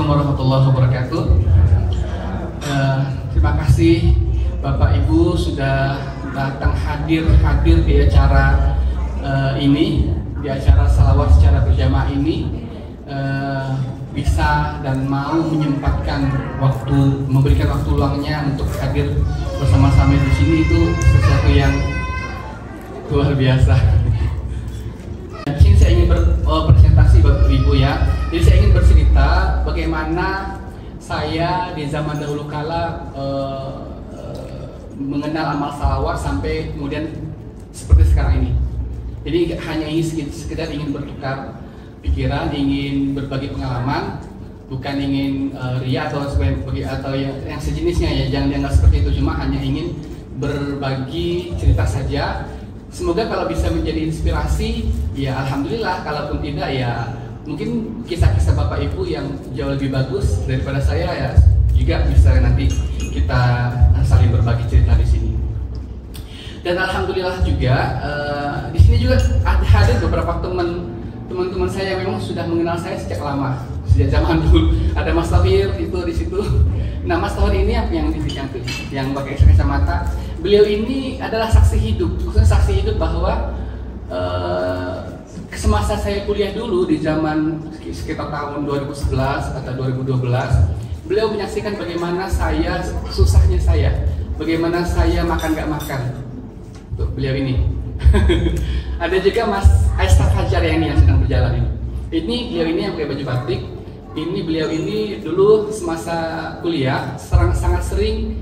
Warahmatullahi wabarakatuh. Terima kasih Bapak Ibu sudah datang hadir di acara ini, di acara salawat secara berjamaah ini, bisa dan mau menyempatkan waktu, memberikan waktu luangnya untuk hadir bersama-sama di sini, itu sesuatu yang luar biasa. Di sini saya ingin berpresentasi Bapak Ibu ya. Jadi saya ingin bercerita bagaimana saya di zaman dahulu kala mengenal amal salawat sampai kemudian seperti sekarang ini. Jadi hanya ingin sekedar ingin bertukar pikiran, ingin berbagi pengalaman, bukan ingin ria atau yang sejenisnya ya. Jangan dianggap seperti itu, cuma hanya ingin berbagi cerita saja. Semoga kalau bisa menjadi inspirasi, ya alhamdulillah. Kalaupun tidak, ya mungkin kisah-kisah Bapak Ibu yang jauh lebih bagus daripada saya, ya juga bisa nanti kita saling berbagi cerita di sini. Dan alhamdulillah juga di sini juga ada beberapa teman-teman saya yang memang sudah mengenal saya sejak lama, sejak zaman dulu. Ada Mas Tahir itu di situ. Nah, Mas Tahir ini yang pakai kacamata. Beliau ini adalah saksi hidup, saksi hidup bahwa semasa saya kuliah dulu di zaman sekitar tahun 2011 atau 2012, beliau menyaksikan bagaimana susahnya saya, bagaimana saya makan gak makan. Tuh, beliau ini. Ada juga Mas Aista Fajar yang sedang berjalan ini. Ini beliau ini yang pakai baju batik. Ini beliau ini dulu semasa kuliah sangat sering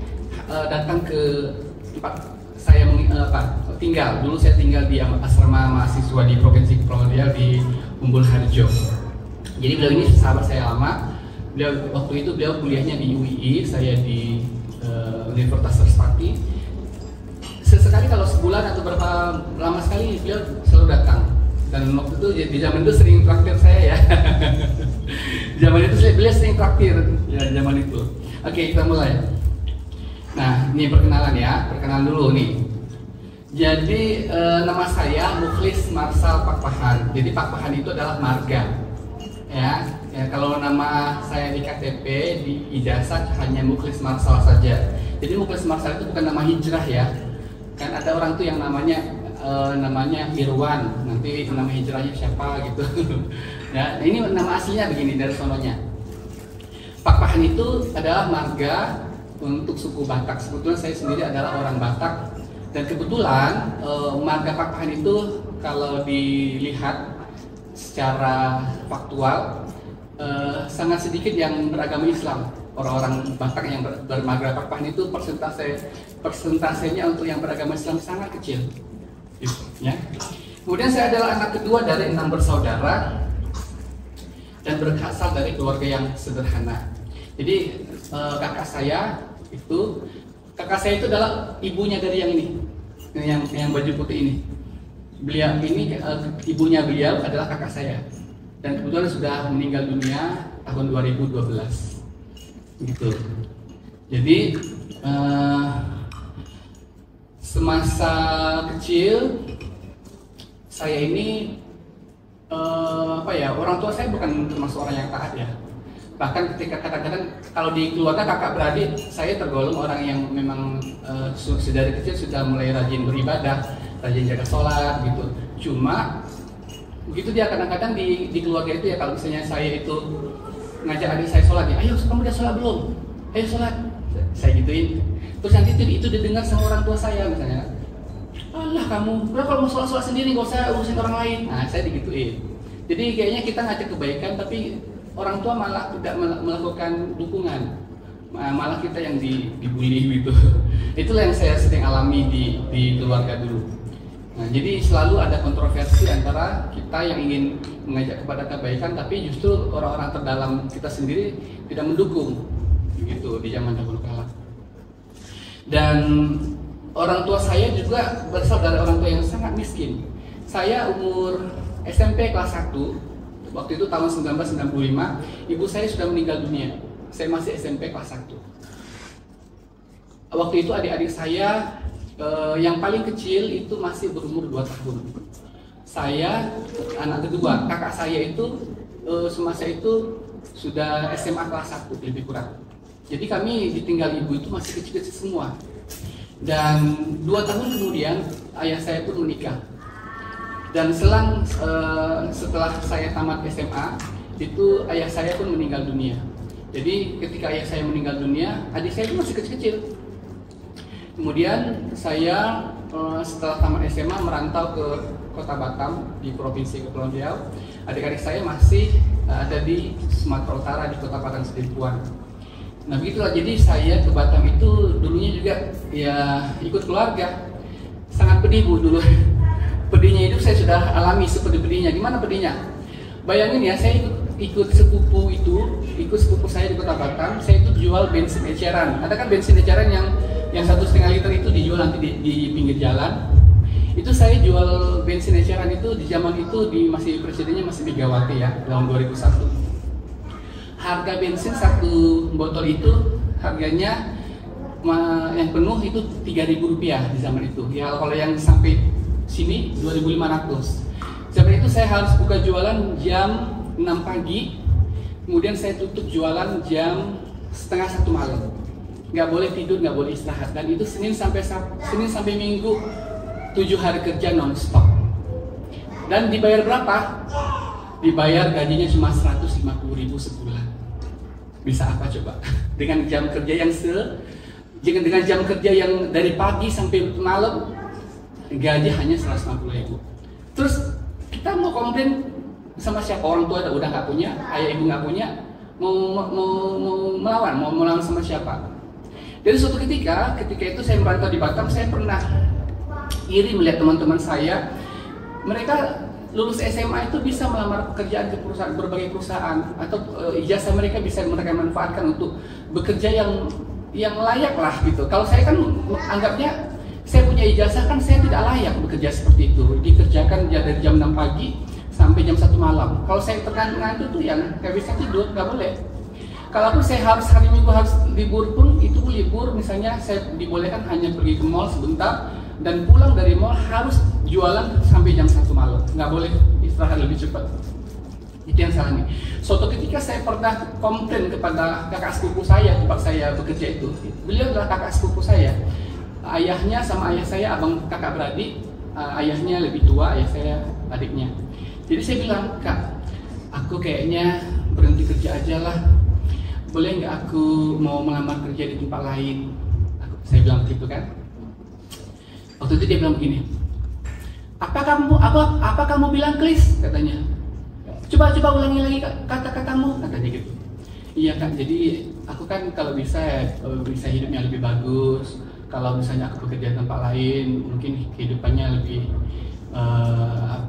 datang ke tempat saya tinggal. Dulu saya tinggal di asrama mahasiswa di Provinsi Kepulauan Riau di Umbul Harjo. Jadi beliau ini sahabat saya lama. Waktu itu beliau kuliahnya di UII, saya di Universitas Trisakti. Sesekali kalau sebulan atau berapa lama sekali beliau selalu datang. Dan waktu itu di zaman itu sering traktir saya ya. Zaman itu beliau sering traktir ya, zaman itu. Oke, kita mulai. Nah, ini perkenalan ya, perkenalan dulu nih. Jadi nama saya Mukhlis Marsal Pakpahan. Jadi Pakpahan itu adalah marga. Ya, kalau nama saya di KTP, di ijazah hanya Mukhlis Marsal saja. Jadi Mukhlis Marsal itu bukan nama hijrah ya. Kan ada orang tuh yang namanya Irwan, nanti nama hijrahnya siapa gitu. Ya, ini nama aslinya begini dari sononya. Pakpahan itu adalah marga untuk suku Batak. Sebetulnya saya sendiri adalah orang Batak, dan kebetulan marga Pakpahan itu kalau dilihat secara faktual sangat sedikit yang beragama Islam. Orang-orang Batak yang bermarga Pakpahan itu persentasenya untuk yang beragama Islam sangat kecil. Ya. Kemudian saya adalah anak kedua dari 6 bersaudara dan berasal dari keluarga yang sederhana. Jadi kakak saya itu adalah ibunya dari yang ini, yang baju putih ini. Beliau ini ibunya beliau adalah kakak saya, dan kebetulan sudah meninggal dunia tahun 2012. Gitu. Jadi semasa kecil saya ini orang tua saya bukan termasuk orang yang taat ya. Bahkan ketika kadang-kadang kalau di keluarga kakak beradik, saya tergolong orang yang memang dari kecil sudah mulai rajin beribadah, rajin jaga sholat gitu. Cuma begitu dia kadang-kadang di keluarga itu ya, kalau misalnya saya itu ngajak adik saya sholat ya, ayo kamu udah sholat belum? Ayo sholat, saya gituin. Terus nanti itu didengar sama orang tua saya misalnya, alah kamu, udah kalau mau sholat sendiri nggak usah urusin orang lain. Nah saya digituin. Jadi kayaknya kita ngajak kebaikan tapi orang tua malah tidak melakukan dukungan, malah kita yang dibully gitu. Itulah yang saya sering alami di keluarga dulu. Nah, jadi selalu ada kontroversi antara kita yang ingin mengajak kepada kebaikan, tapi justru orang-orang terdalam kita sendiri tidak mendukung, begitu di zaman dahulu kala. Dan orang tua saya juga berasal dari orang tua yang sangat miskin. Saya umur SMP kelas 1, waktu itu tahun 1995, ibu saya sudah meninggal dunia. Saya masih SMP kelas 1. Waktu itu adik-adik saya yang paling kecil itu masih berumur 2 tahun. Saya anak kedua, kakak saya itu semasa itu sudah SMA kelas 1 lebih kurang. Jadi kami ditinggal ibu itu masih kecil-kecil semua. Dan 2 tahun kemudian ayah saya pun menikah. Dan setelah saya tamat SMA, itu ayah saya pun meninggal dunia. Jadi ketika ayah saya meninggal dunia, adik saya itu masih kecil-kecil. Kemudian saya setelah tamat SMA merantau ke Kota Batam di Provinsi Kepulauan Riau. Adik-adik saya masih ada di Sumatera Utara di Kota Padang Sidempuan. Nah begitulah, jadi saya ke Batam itu dulunya juga ya ikut keluarga. Sangat pedih Bu dulu. Pedihnya itu saya sudah alami seperti pedihnya. Gimana pedihnya? Bayangin ya, saya ikut sepupu saya di Kota Batam. Saya itu jual bensin eceran. Ada kan bensin eceran yang 1,5 liter itu dijual nanti di pinggir jalan. Itu saya jual bensin eceran itu di zaman itu masih presidennya masih Megawati ya, tahun 2001. Harga bensin satu botol itu harganya yang penuh itu Rp3.000 di zaman itu. Ya kalau yang sampai sini 2.500. Zaman itu saya harus buka jualan jam 6 pagi, kemudian saya tutup jualan jam setengah 1 malam. Nggak boleh tidur, nggak boleh istirahat. Dan itu Senin sampai Minggu, 7 hari kerja non-stop. Dan dibayar berapa? Dibayar gajinya cuma 150.000 sebulan. Bisa apa coba? Dengan jam kerja dengan jam kerja yang dari pagi sampai malam, gaji hanya 150.000. Terus kita mau komplain sama siapa? Orang tua udah nggak punya, ayah ibu nggak punya, mau melawan sama siapa? Jadi suatu ketika itu saya merantau di Batam, saya pernah iri melihat teman-teman saya, mereka lulus SMA itu bisa melamar pekerjaan ke berbagai perusahaan, atau ijazah mereka bisa mereka manfaatkan untuk bekerja yang layak lah gitu. Kalau saya kan anggapnya saya punya ijazah kan saya tidak layak bekerja seperti itu, dikerjakan dari jam 6 pagi sampai jam 1 malam. Kalau saya tergantung tuh ya nggak bisa tidur, nggak boleh. Kalaupun saya harus hari Minggu harus libur pun, itu libur misalnya saya dibolehkan hanya pergi ke mall sebentar dan pulang dari mall harus jualan sampai jam 1 malam, nggak boleh istirahat lebih cepat. Itu yang salahnya. Suatu ketika saya pernah komplain kepada kakak sepupu saya tempat saya bekerja itu. Beliau adalah kakak sepupu saya. Ayahnya sama ayah saya kakak beradik. Ayahnya lebih tua, ayah saya adiknya. Jadi saya bilang, Kak, aku kayaknya berhenti kerja aja lah. Boleh nggak aku mau melamar kerja di tempat lain? Saya bilang begitu kan. Waktu itu dia bilang begini, apa kamu bilang Klis? Katanya. Coba ulangi lagi kata-katamu, katanya gitu. Iya Kak, jadi aku kan kalau bisa hidupnya lebih bagus. Kalau misalnya aku bekerja di tempat lain, mungkin kehidupannya lebih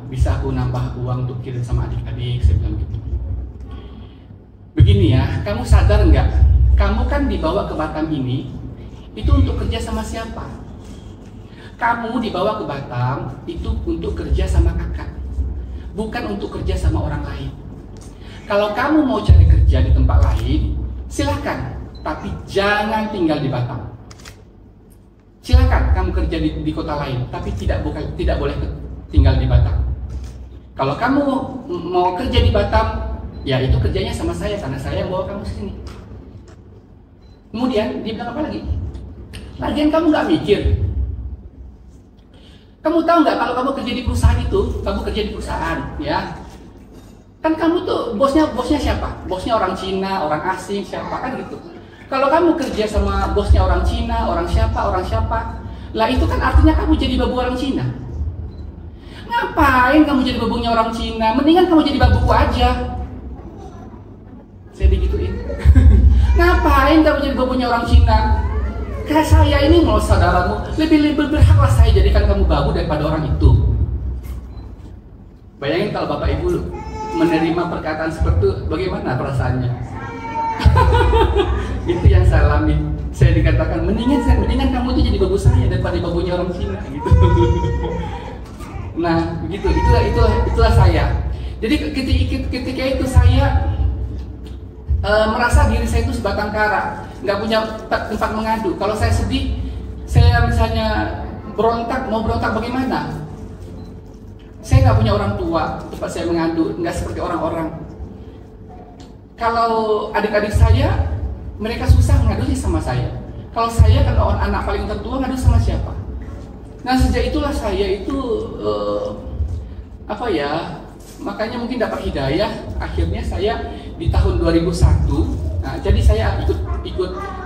bisa aku nambah uang untuk kirim sama adik-adik. Saya bilang gitu. Begini ya, kamu sadar nggak? Kamu kan dibawa ke Batam ini itu untuk kerja sama siapa? Kamu dibawa ke Batam itu untuk kerja sama kakak, bukan untuk kerja sama orang lain. Kalau kamu mau cari kerja di tempat lain, silakan, tapi jangan tinggal di Batam. Silakan kamu kerja di kota lain, tapi tidak boleh tinggal di Batam. Kalau kamu mau kerja di Batam, ya itu kerjanya sama saya karena saya yang bawa kamu ke sini. Kemudian dia bilang apa lagi? Lagian kamu nggak mikir. Kamu tahu nggak kalau kamu kerja di perusahaan itu, kamu kerja di perusahaan, ya? Kan kamu tuh bosnya siapa? Bosnya orang Cina, orang asing, siapa kan gitu. Kalau kamu kerja sama bosnya orang Cina, orang siapa, lah itu kan artinya kamu jadi babu orang Cina. Ngapain kamu jadi babunya orang Cina? Mendingan kamu jadi babuku aja. Saya digituin. Ngapain kamu jadi babunya orang Cina? Kayak saya ini mau saudaramu, lebih berhaklah saya jadikan kamu babu daripada orang itu. Bayangin kalau bapak ibu menerima perkataan seperti itu, bagaimana perasaannya? Itu yang saya alami Saya dikatakan mendingan kamu itu jadi babu saya daripada babunya orang Cina gitu. Nah, begitu. Itulah saya. Jadi ketika itu saya merasa diri saya itu sebatang kara, nggak punya tempat mengadu. Kalau saya sedih, saya misalnya mau berontak bagaimana? Saya nggak punya orang tua tempat saya mengadu, nggak seperti orang-orang. Kalau adik-adik saya, mereka susah ngadunya sama saya. Kalau saya kan anak paling tertua, ngadu sama siapa? Nah, sejak itulah saya itu makanya mungkin dapat hidayah. Akhirnya saya di tahun 2001, nah, jadi saya ikut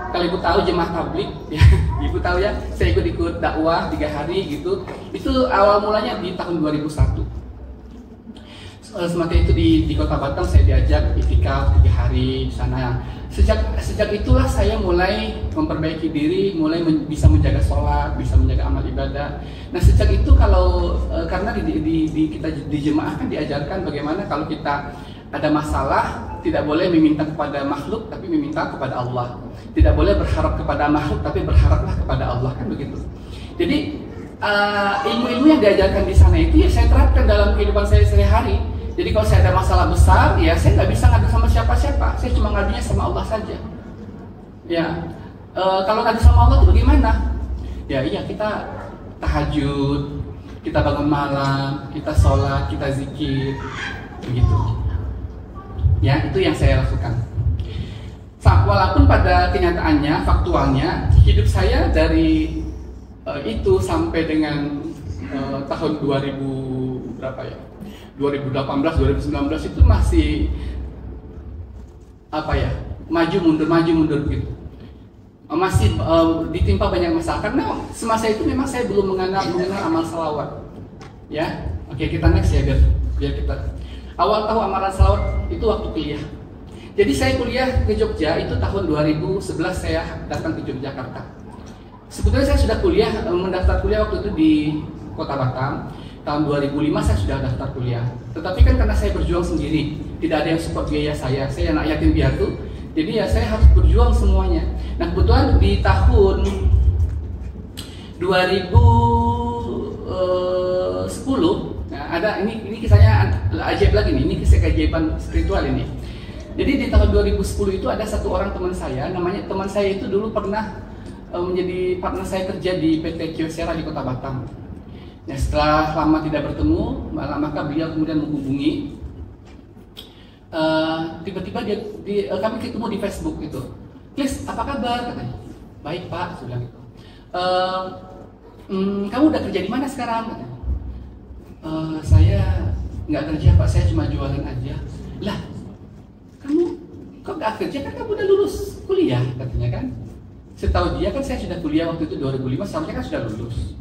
kalau ibu tahu jemaah tablik ya, ibu tahu ya, saya ikut dakwah 3 hari gitu. Itu awal mulanya di tahun 2001. Sementara itu di Kota Batam saya diajak iktikaf 3 hari di sana. Sejak itulah saya mulai memperbaiki diri, mulai bisa menjaga sholat, bisa menjaga amal ibadah. Nah, sejak itu karena kita di jemaah kan diajarkan bagaimana kalau kita ada masalah tidak boleh meminta kepada makhluk tapi meminta kepada Allah. Tidak boleh berharap kepada makhluk tapi berharaplah kepada Allah, kan begitu. Jadi ilmu-ilmu yang diajarkan di sana itu ya saya terapkan dalam kehidupan saya sehari-hari. Jadi kalau saya ada masalah besar, ya saya nggak bisa ngadu sama siapa-siapa. Saya cuma ngadunya sama Allah saja. Ya, kalau ngadu sama Allah itu bagaimana? Ya iya, kita tahajud, kita bangun malam, kita sholat, kita zikir, begitu. Ya, itu yang saya lakukan. Walaupun pada kenyataannya, faktualnya, hidup saya dari itu sampai dengan tahun 2000 berapa ya? 2018, 2019 itu masih maju mundur gitu. Masih ditimpa banyak masalah karena semasa itu memang saya belum mengenal amal salawat. Ya, oke, kita next ya biar kita awal tahu amalan salawat itu waktu kuliah. Jadi saya kuliah ke Jogja itu tahun 2011 saya datang ke Yogyakarta. Sebetulnya saya sudah mendaftar kuliah waktu itu di Kota Batam. Tahun 2005 saya sudah daftar kuliah. Tetapi kan karena saya berjuang sendiri, tidak ada yang support biaya saya anak yatim piatu, jadi ya saya harus berjuang semuanya. Nah, kebetulan di tahun 2010, nah ada ini kisahnya ajaib lagi nih, ini kisah keajaiban spiritual ini. Jadi di tahun 2010 itu ada satu orang teman saya itu dulu pernah menjadi partner saya kerja di PT Kyocera di Kota Batam. Nah, setelah lama tidak bertemu, maka beliau kemudian menghubungi. Tiba-tiba kami ketemu di Facebook itu. "Klis, apa kabar?" katanya. "Baik Pak," saya bilang gitu. "Kamu udah kerja di mana sekarang?" katanya. "Saya nggak kerja Pak, saya cuma jualan aja." "Lah, kamu kok nggak kerja, kan kamu udah lulus kuliah," katanya kan. Setahu dia kan saya sudah kuliah waktu itu 2005, seharusnya kan sudah lulus.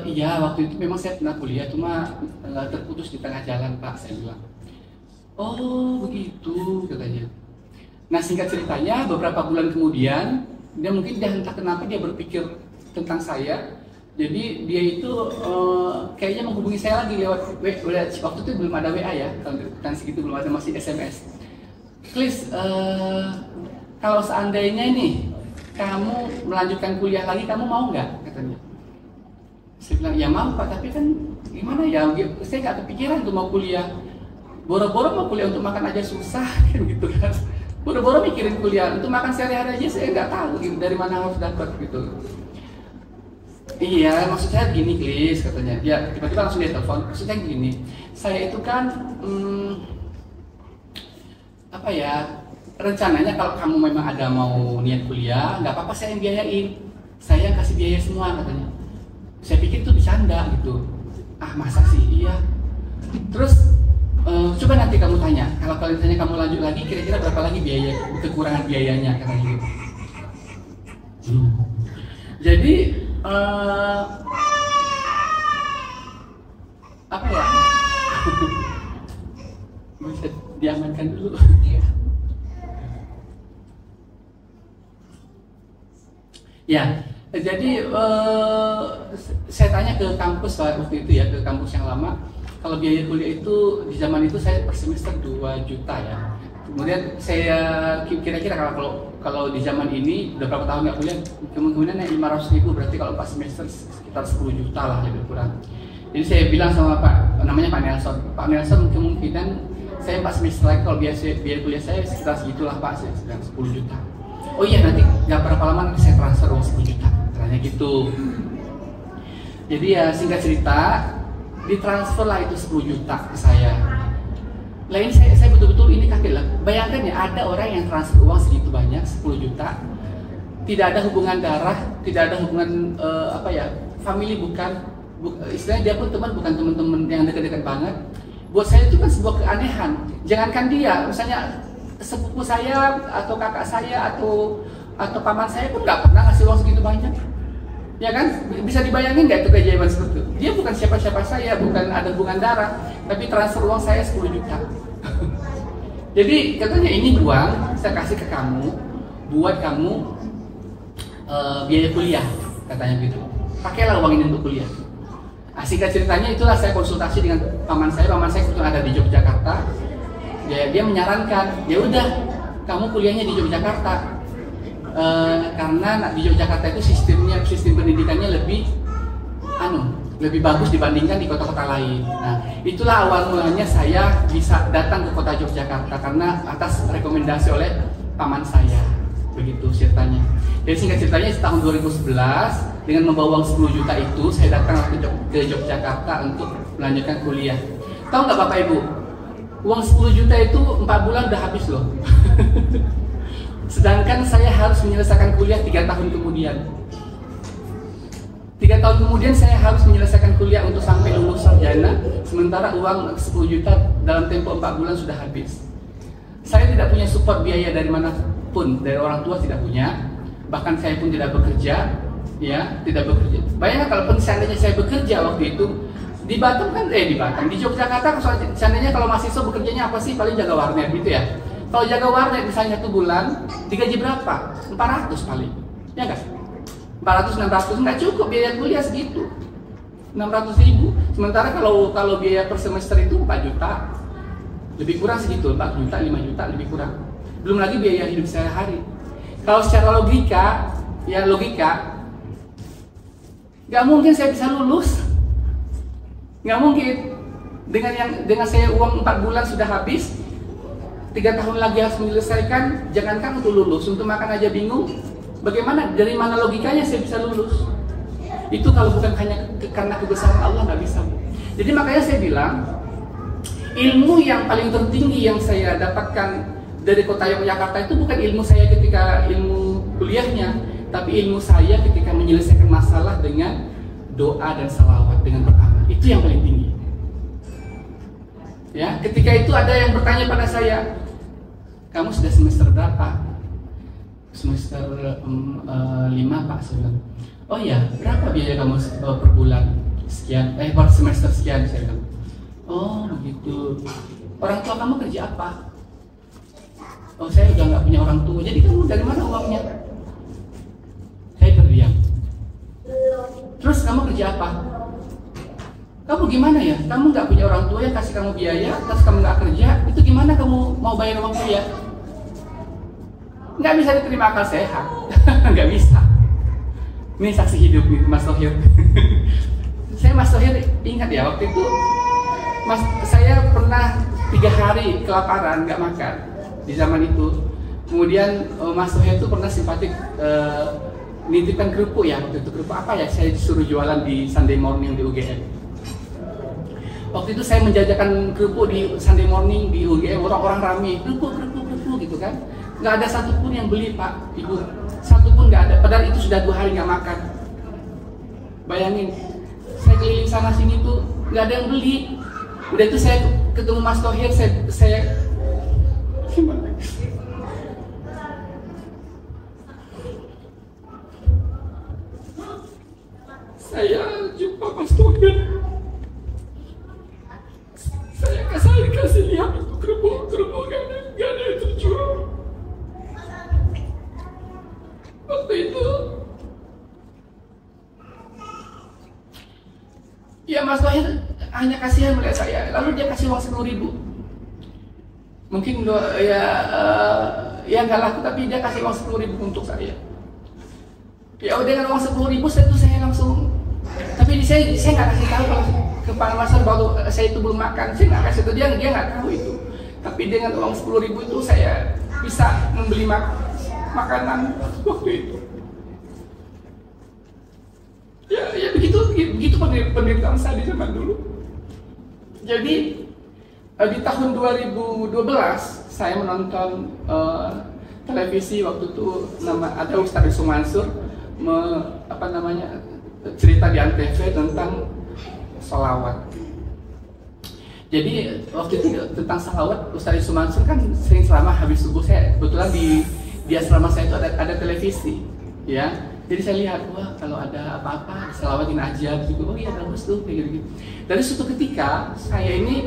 Iya, waktu itu memang saya pernah kuliah, cuma terputus di tengah jalan Pak, saya bilang. "Oh begitu," katanya. Nah, singkat ceritanya beberapa bulan kemudian dia entah kenapa dia berpikir tentang saya. Jadi dia itu kayaknya menghubungi saya lagi lewat waktu itu belum ada WA ya, tahun segitu belum ada, masih SMS. "Klis, kalau seandainya nih kamu melanjutkan kuliah lagi, kamu mau nggak?" katanya. Saya bilang, "Ya mau Pak, tapi kan gimana ya, saya nggak kepikiran tuh mau kuliah. Boro-boro mau kuliah untuk makan aja susah," kan gitu kan. Boro-boro mikirin kuliah, untuk makan sehari-hari aja saya nggak tahu gitu, dari mana harus dapat gitu. "Iya, maksud saya gini Klis," katanya. Dia tiba-tiba langsung dia telepon, "Maksudnya gini, saya itu kan rencananya kalau kamu memang ada mau niat kuliah, nggak apa-apa saya yang biayain. Saya yang kasih biaya semua," katanya. Saya pikir itu bercanda gitu. "Ah, masa sih?" "Iya." "Terus coba nanti kamu tanya, kalau misalnya kamu lanjut lagi, kira-kira berapa lagi kekurangan biayanya," katanya gitu. Jadi bisa diamankan dulu. Ya, jadi saya tanya ke kampus waktu itu ya, ke kampus yang lama. Kalau biaya kuliah itu di zaman itu saya per semester 2 juta ya. Kemudian saya kira-kira kalau di zaman ini udah berapa tahun nggak kuliah, kemungkinan naik 500.000, berarti kalau 4 semester sekitar 10 juta lah lebih kurang. Jadi saya bilang sama namanya Pak Nelson, kemungkinan saya 4 semester lagi kalau biaya kuliah saya sekitar segitulah Pak, saya sedang 10 juta. Oh iya, nanti nggak berapa lama nanti saya transfer uang 10 juta, katanya gitu. Jadi ya singkat cerita, ditransfer lah itu 10 juta ke saya. Lain saya betul-betul ini kaget lah. Bayangkan ya, ada orang yang transfer uang segitu banyak, 10 juta, tidak ada hubungan darah, tidak ada hubungan family, istilahnya dia pun bukan teman-teman yang dekat-dekat banget. Buat saya itu kan sebuah keanehan. Jangankan dia, misalnya sepupu saya atau kakak saya atau paman saya pun nggak pernah ngasih uang segitu banyak. Ya kan? Bisa dibayangin nggak itu keajaiban seperti itu? Dia bukan siapa-siapa saya, bukan ada hubungan darah, tapi transfer uang saya 10 juta. Jadi katanya ini uang saya kasih ke kamu, buat kamu biaya kuliah, katanya gitu. Pakailah uang ini untuk kuliah. Singkat ceritanya itulah saya konsultasi dengan paman saya kebetulan ada di Yogyakarta. Dia menyarankan, ya udah kamu kuliahnya di Yogyakarta. Karena di Yogyakarta itu sistem pendidikannya lebih bagus dibandingkan di kota-kota lain. Nah, itulah awal mulanya saya bisa datang ke kota Yogyakarta karena atas rekomendasi oleh paman saya. Begitu ceritanya. Jadi singkat ceritanya tahun 2011 dengan membawa uang 10 juta itu saya datang ke Yogyakarta untuk melanjutkan kuliah. Tahu nggak Bapak Ibu? Uang 10 juta itu 4 bulan udah habis loh. Sedangkan saya harus menyelesaikan kuliah 3 tahun kemudian. 3 tahun kemudian saya harus menyelesaikan kuliah untuk sampai lulus sarjana. Sementara uang 10 juta dalam tempo 4 bulan sudah habis. Saya tidak punya support biaya dari manapun, dari orang tua tidak punya. Bahkan saya pun tidak bekerja, tidak bekerja. Bayangkan kalau seandainya saya bekerja waktu itu di Batam di Yogyakarta, seandainya kalau mahasiswa bekerjanya apa sih? Paling jaga warnet gitu ya. Kalau jaga warnet misalnya 1 bulan, digaji berapa? 400 paling, ya nggak? 400, 600 nggak cukup biaya kuliah segitu. 600.000. Sementara kalau biaya per semester itu 4 juta, lebih kurang segitu, 4 juta, 5 juta lebih kurang. Belum lagi biaya hidup sehari-hari. Kalau secara logika, nggak mungkin saya bisa lulus, nggak mungkin. Dengan saya uang 4 bulan sudah habis, 3 tahun lagi harus menyelesaikan, jangankan untuk lulus, untuk makan aja bingung. Bagaimana, dari mana logikanya saya bisa lulus? Itu kalau bukan hanya karena kebesaran Allah, nggak bisa. Jadi makanya saya bilang, ilmu yang paling tertinggi yang saya dapatkan dari kota Yogyakarta itu bukan ilmu saya ketika ilmu kuliahnya, tapi ilmu saya ketika menyelesaikan masalah dengan doa dan salawat, dengan beramal. Itu yang paling tinggi. Ya, ketika itu ada yang bertanya pada saya, kamu sudah semester berapa? Semester 5 Pak. Saya bilang, oh ya, berapa biaya kamu per bulan? Sekian, per semester sekian. Saya bilang, oh begitu. Orang tua kamu kerja apa? Oh, saya udah nggak punya orang tua. Jadi kamu dari mana uangnya? Saya terdiam. Terus kamu kerja apa? Kamu gimana ya? Kamu nggak punya orang tua yang kasih kamu biaya, terus kamu nggak kerja, itu gimana kamu mau bayar uang kuliah? Nggak bisa diterima akal sehat. Nggak bisa. Ini saksi hidup nih, Mas Tohir. Mas Tohir ingat ya, waktu itu saya pernah 3 hari kelaparan, nggak makan di zaman itu. Kemudian Mas Tohir itu pernah simpatik nitipkan kerupuk ya, waktu itu kerupuk apa ya, saya disuruh jualan di Sunday Morning di UGM. Waktu itu saya menjajakan kerupuk di Sunday Morning di UGM, orang-orang ramai, kerupuk gitu kan. Nggak ada satupun yang beli Pak, Ibu, satupun nggak ada. Padahal itu sudah 2 hari nggak makan. Bayangin, saya keliling sana sini tuh nggak ada yang beli. Udah itu saya ketemu Mas Tohir, saya gimana? Saya jumpa Mas Tohir, saya kasih lihat itu kerupuk gak ada yang terjual. Waktu itu ya Mas Tohir hanya kasihan melihat saya, lalu dia kasih uang 10.000. Mungkin ya nggak laku, tapi dia kasih uang 10.000 untuk saya. Ya udah, dengan uang 10.000 saya langsung, tapi saya nggak kasih tahu kalau ke Pak Master bahwa saya itu belum makan, saya nggak kasih tahu, dia nggak tahu itu. Tapi dengan uang 10.000 itu saya bisa membeli makanan waktu itu. Ya begitu penderitaan saya di zaman dulu. Jadi di tahun 2012 saya menonton televisi waktu itu, ada Ustadz Yusuf Mansur cerita di Antv tentang sholawat. Jadi waktu itu tentang sholawat, Ustadz Yusuf Mansur kan sering selama habis subuh, saya kebetulan di asrama saya itu ada televisi, ya. Jadi saya lihat, wah kalau ada apa-apa selawatin aja gitu. Oh iya bagus tuh kayak gitu. Dari suatu ketika saya ini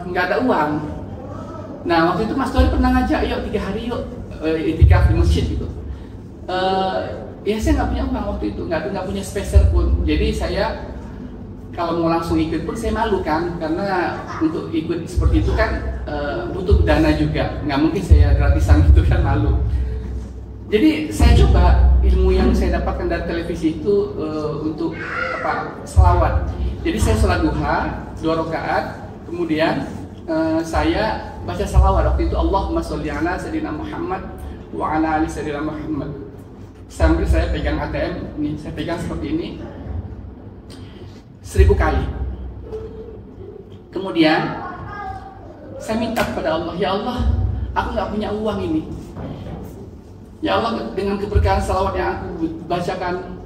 nggak ada uang. Nah waktu itu Mas Tori pernah ngajak, yuk 3 hari yuk itikaf di masjid gitu. Ya saya nggak punya uang waktu itu, nggak punya spesial pun. Jadi saya kalau mau langsung ikut pun saya malu kan, karena untuk ikut seperti itu kan butuh dana juga. Nggak mungkin saya gratisan gitu kan, malu. Jadi saya coba ilmu yang saya dapatkan dari televisi itu untuk selawat. Jadi saya sholat duha 2 rakaat, kemudian saya baca salawat. Waktu itu Allahumma sholli ala sayyidina Muhammad wa ala ali sayyidina Muhammad. Sambil saya pegang ATM, ini saya pegang seperti ini 1000 kali. Kemudian saya minta kepada Allah, ya Allah, aku nggak punya uang ini. Ya Allah, dengan keberkahan salawat yang aku bacakan,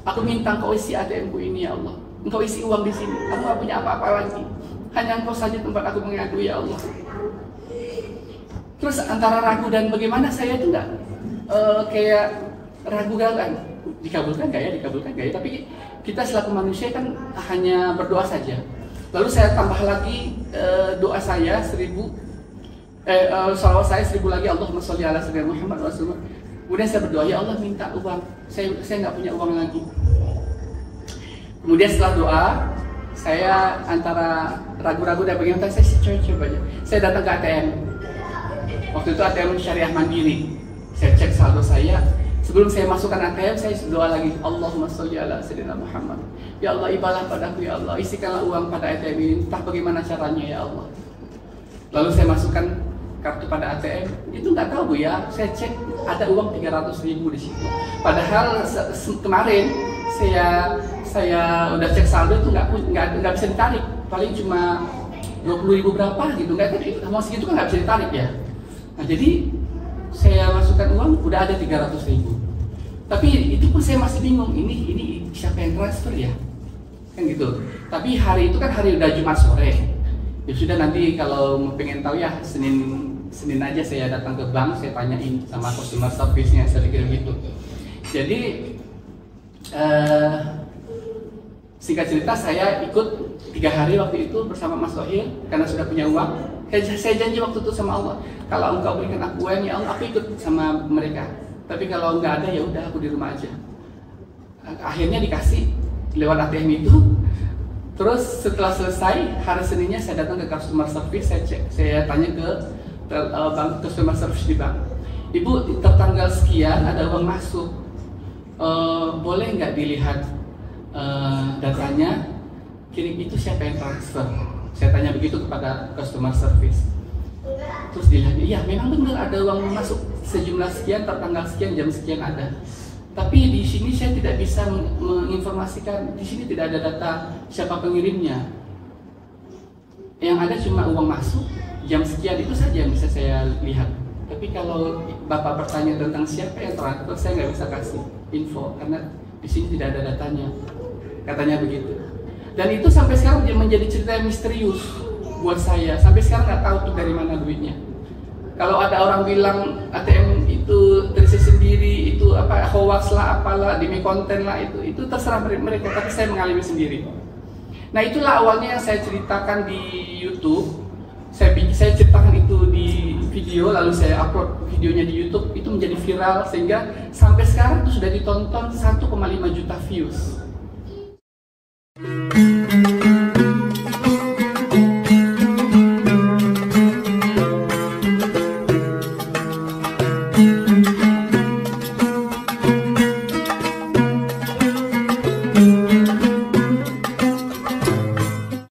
aku minta Engkau isi ATM-ku ini ya Allah. Engkau isi uang di sini. Aku nggak punya apa-apa lagi. Hanya Engkau saja tempat aku mengadu ya Allah. Terus antara ragu dan bagaimana, saya itu nggak kayak ragu kan, dikabulkan nggak ya, dikabulkan nggak ya. Tapi kita selaku manusia kan hanya berdoa saja. Lalu saya tambah lagi doa saya 1000. Salawat saya 1000 lagi, Allahumma sholli ala sayyidina Muhammad wa sallam. Kemudian saya berdoa, ya Allah minta uang, saya nggak punya uang lagi. Kemudian setelah doa, saya antara ragu-ragu dan bagaimana, saya coba aja. Saya datang ke ATM. Waktu itu ATM Syariah Mandiri. Saya cek saldo saya. Sebelum saya masukkan ATM, saya berdoa lagi, Allahumma sholli ala sayyidina Muhammad. Ya Allah, ibadah padaku ya Allah, isikanlah uang pada ATM ini, entah bagaimana caranya ya Allah. Lalu saya masukkan kartu pada ATM, itu nggak tahu Bu ya, saya cek ada uang 300.000 di situ. Padahal kemarin saya udah cek saldo itu nggak bisa ditarik, paling cuma 20.000 berapa gitu, nggak mau segitu kan nggak bisa ditarik ya. Nah jadi saya masukkan uang udah ada 300.000, tapi itu pun saya masih bingung, ini siapa yang transfer ya, kan gitu. Tapi hari itu kan hari udah Jumat sore. Ya sudah, nanti kalau pengen tahu ya Senin aja saya datang ke bank, saya tanyain sama customer service-nya, saya pikir gitu. Jadi singkat cerita, saya ikut 3 hari waktu itu bersama Mas Tohir karena sudah punya uang. Saya janji waktu itu sama Allah, kalau Engkau berikan aku uang ya Allah, aku ikut sama mereka. Tapi kalau nggak ada ya udah, aku di rumah aja. Akhirnya dikasih lewat ATM itu. Terus setelah selesai, hari Seninnya saya datang ke customer service, saya tanya ke bank, customer service di bank. Ibu, tertanggal sekian ada uang masuk, boleh nggak dilihat datanya? Kirim itu siapa yang transfer? Saya tanya begitu kepada customer service. Terus dilihat, iya memang benar ada uang masuk sejumlah sekian, tertanggal sekian, jam sekian ada. Tapi di sini saya tidak bisa menginformasikan, di sini tidak ada data siapa pengirimnya. Yang ada cuma uang masuk, jam sekian itu saja yang bisa saya lihat. Tapi kalau Bapak bertanya tentang siapa yang transfer, saya nggak bisa kasih info karena di sini tidak ada datanya. Katanya begitu. Dan itu sampai sekarang dia menjadi cerita yang misterius buat saya. Sampai sekarang nggak tahu tuh dari mana duitnya. Kalau ada orang bilang ATM itu terisi sendiri, itu apa hoax lah, apalah, demi konten lah, itu terserah mereka, tapi saya mengalami sendiri. Nah itulah awalnya yang saya ceritakan di YouTube. Saya ceritakan itu di video, lalu saya upload videonya di YouTube, itu menjadi viral sehingga sampai sekarang itu sudah ditonton 1,5 juta views.